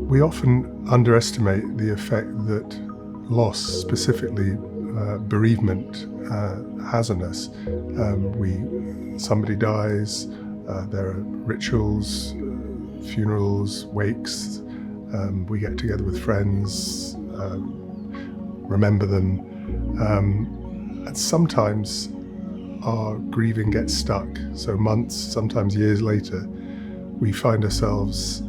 We often underestimate the effect that loss, specifically bereavement, has on us. Somebody dies, there are rituals, funerals, wakes, we get together with friends, remember them, and sometimes our grieving gets stuck. So months, sometimes years later, we find ourselves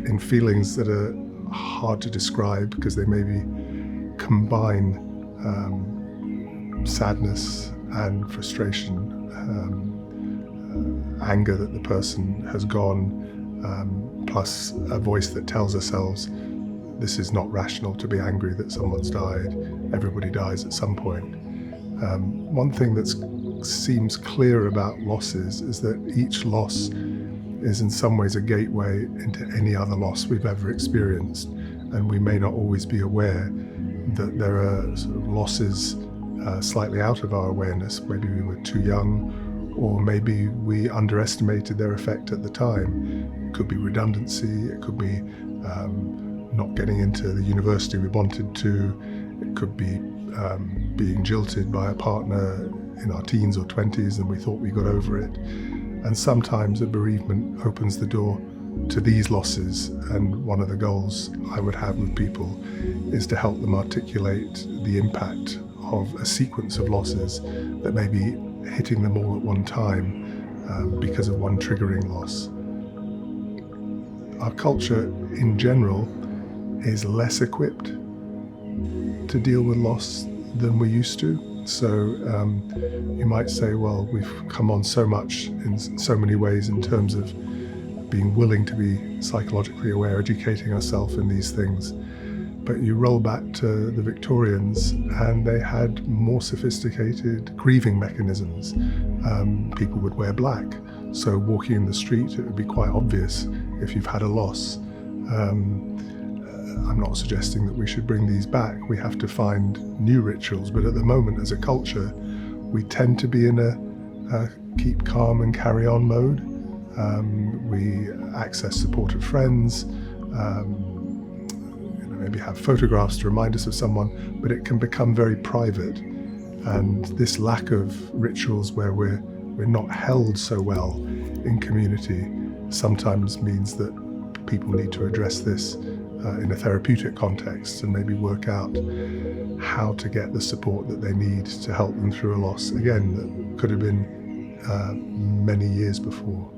in feelings that are hard to describe because they maybe combine sadness and frustration, anger that the person has gone, plus a voice that tells ourselves this is not rational to be angry that someone's died. Everybody dies at some point. One thing that seems clear about losses is that each loss is in some ways a gateway into any other loss we've ever experienced, and we may not always be aware that there are sort of losses slightly out of our awareness. Maybe we were too young, or maybe we underestimated their effect at the time. It could be redundancy, it could be not getting into the university we wanted to, it could be being jilted by a partner in our teens or 20s and we thought we got over it. And sometimes a bereavement opens the door to these losses, and one of the goals I would have with people is to help them articulate the impact of a sequence of losses that may be hitting them all at one time because of one triggering loss. Our culture in general is less equipped to deal with loss than we used to. So you might say, well, we've come on so much in so many ways in terms of being willing to be psychologically aware, educating ourselves in these things. But you roll back to the Victorians and they had more sophisticated grieving mechanisms. People would wear black. So walking in the street, it would be quite obvious if you've had a loss. I'm not suggesting that we should bring these back. We have to find new rituals, but at the moment as a culture, we tend to be in a keep calm and carry on mode. We access supportive friends, maybe have photographs to remind us of someone, but it can become very private. And this lack of rituals where we're not held so well in community sometimes means that people need to address this in a therapeutic context and maybe work out how to get the support that they need to help them through a loss, again, that could have been many years before.